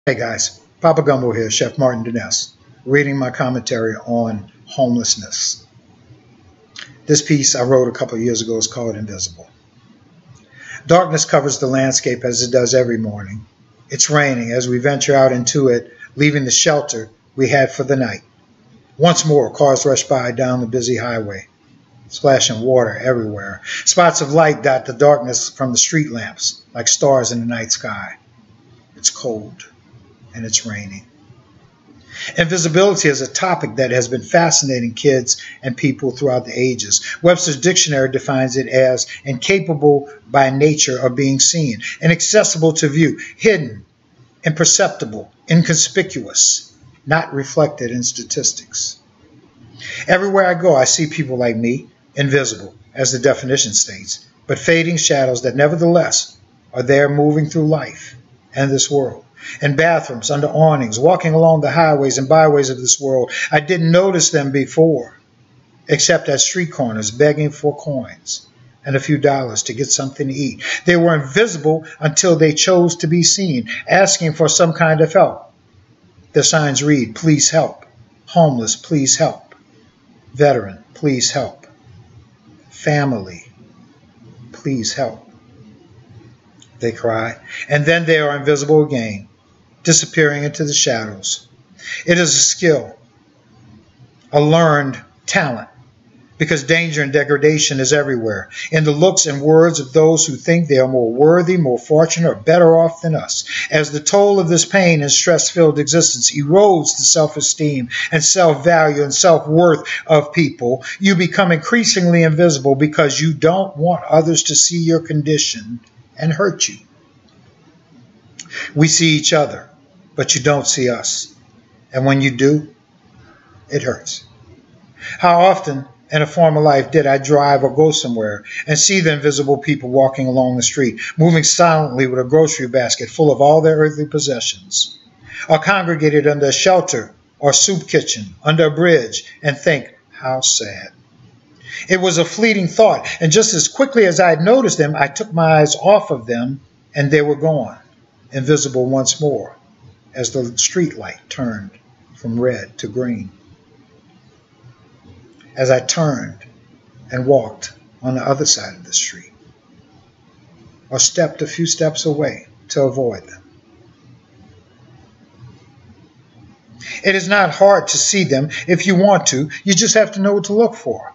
Hey guys, Papa Gumbeaux here, Chef Martin Dines, reading my commentary on homelessness. This piece I wrote a couple of years ago is called Invisible. Darkness covers the landscape as it does every morning. It's raining as we venture out into it, leaving the shelter we had for the night. Once more, cars rush by down the busy highway, splashing water everywhere. Spots of light dot the darkness from the street lamps like stars in the night sky. It's cold. And it's raining. Invisibility is a topic that has been fascinating kids and people throughout the ages. Webster's dictionary defines it as incapable by nature of being seen, inaccessible to view, hidden, imperceptible, inconspicuous, not reflected in statistics. Everywhere I go, I see people like me, invisible, as the definition states, but fading shadows that nevertheless are there moving through life and this world. In bathrooms, under awnings, walking along the highways and byways of this world. I didn't notice them before, except at street corners, begging for coins and a few dollars to get something to eat. They were invisible until they chose to be seen, asking for some kind of help. The signs read, "Please help." Homeless, please help. Veteran, please help. Family, please help. They cry, and then they are invisible again, disappearing into the shadows. It is a skill, a learned talent, because danger and degradation is everywhere, in the looks and words of those who think they are more worthy, more fortunate, or better off than us. As the toll of this pain and stress-filled existence erodes the self-esteem and self-value and self-worth of people, you become increasingly invisible because you don't want others to see your condition and hurt you. We see each other, but you don't see us. And when you do, it hurts. How often in a former life did I drive or go somewhere and see the invisible people walking along the street, moving silently with a grocery basket full of all their earthly possessions, or congregated under a shelter or soup kitchen, under a bridge, and think, how sad. It was a fleeting thought, and just as quickly as I had noticed them, I took my eyes off of them, and they were gone, invisible once more, as the street light turned from red to green. As I turned and walked on the other side of the street, or stepped a few steps away to avoid them. It is not hard to see them if you want to. You just have to know what to look for.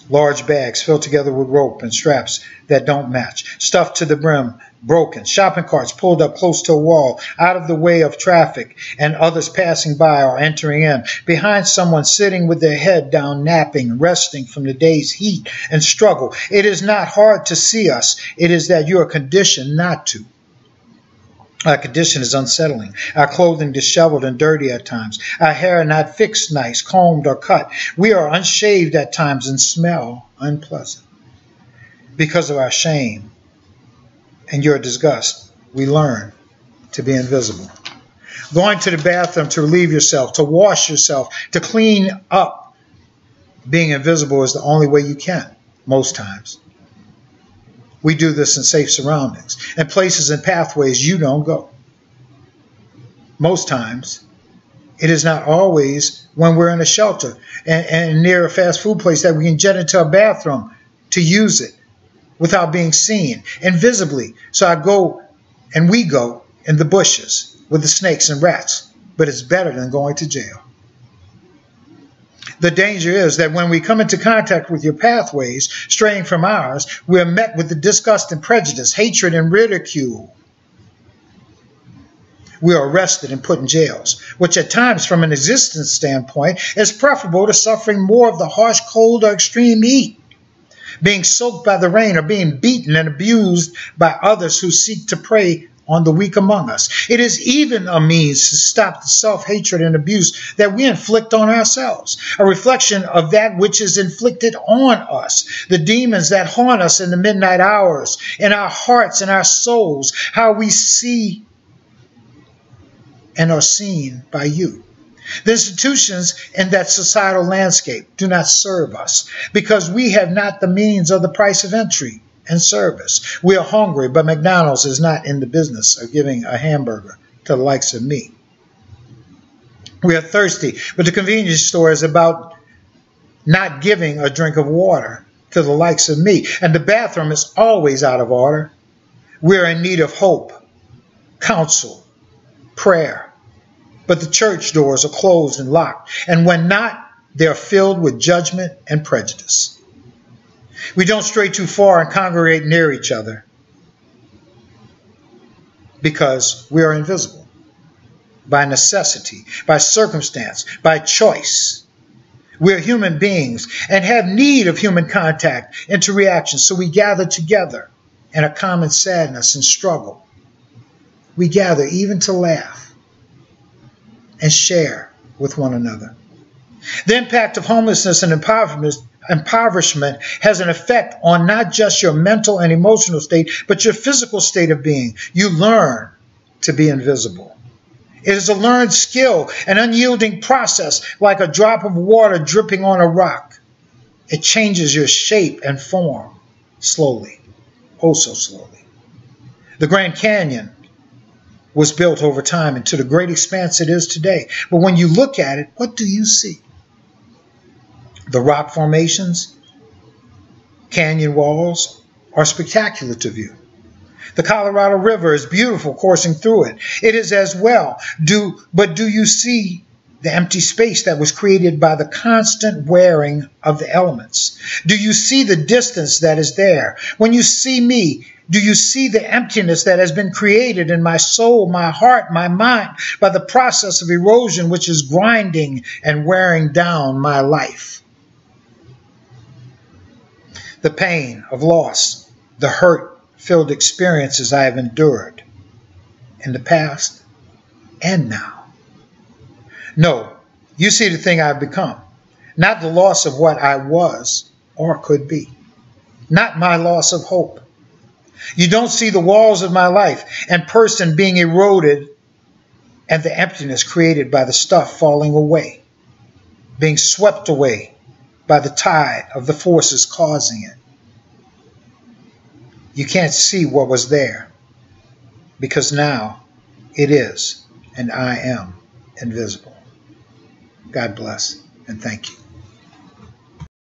Large bags filled together with rope and straps that don't match, stuffed to the brim, broken, shopping carts pulled up close to a wall, out of the way of traffic and others passing by or entering in, behind someone sitting with their head down, napping, resting from the day's heat and struggle. It is not hard to see us. It is that you are conditioned not to. Our condition is unsettling, our clothing disheveled and dirty at times, our hair not fixed nice, combed or cut. We are unshaved at times and smell unpleasant. Because of our shame and your disgust, we learn to be invisible. Going to the bathroom to relieve yourself, to wash yourself, to clean up. Being invisible is the only way you can, most times. We do this in safe surroundings and places and pathways you don't go. Most times, it is not always when we're in a shelter and near a fast food place that we can jet into a bathroom to use it without being seen, invisibly. So we go in the bushes with the snakes and rats, but it's better than going to jail. The danger is that when we come into contact with your pathways, straying from ours, we are met with the disgust and prejudice, hatred and ridicule. We are arrested and put in jails, which at times from an existence standpoint is preferable to suffering more of the harsh cold or extreme heat, being soaked by the rain or being beaten and abused by others who seek to prey on the weak among us. It is even a means to stop the self-hatred and abuse that we inflict on ourselves, a reflection of that which is inflicted on us, the demons that haunt us in the midnight hours, in our hearts and our souls, how we see and are seen by you. The institutions in that societal landscape do not serve us because we have not the means or the price of entry and service. We are hungry, but McDonald's is not in the business of giving a hamburger to the likes of me. We are thirsty, but the convenience store is about not giving a drink of water to the likes of me. And the bathroom is always out of order. We are in need of hope, counsel, prayer. But the church doors are closed and locked. And when not, they are filled with judgment and prejudice. We don't stray too far and congregate near each other because we are invisible. By necessity, by circumstance, by choice. We're human beings and have need of human contact, interaction, so we gather together in a common sadness and struggle. We gather even to laugh and share with one another. The impact of homelessness and impoverishment has an effect on not just your mental and emotional state, but your physical state of being. You learn to be invisible. It is a learned skill, an unyielding process, like a drop of water dripping on a rock. It changes your shape and form slowly, oh so slowly. The Grand Canyon was built over time into the great expanse it is today. But when you look at it, what do you see? The rock formations, canyon walls are spectacular to view. The Colorado River is beautiful coursing through it. It is as well. But do you see the empty space that was created by the constant wearing of the elements? Do you see the distance that is there? When you see me, do you see the emptiness that has been created in my soul, my heart, my mind by the process of erosion which is grinding and wearing down my life? The pain of loss, the hurt-filled experiences I have endured in the past and now. No, you see the thing I've become, not the loss of what I was or could be, not my loss of hope. You don't see the walls of my life and person being eroded and the emptiness created by the stuff falling away, being swept away by the tide of the forces causing it. You can't see what was there because now it is and I am invisible. God bless and thank you.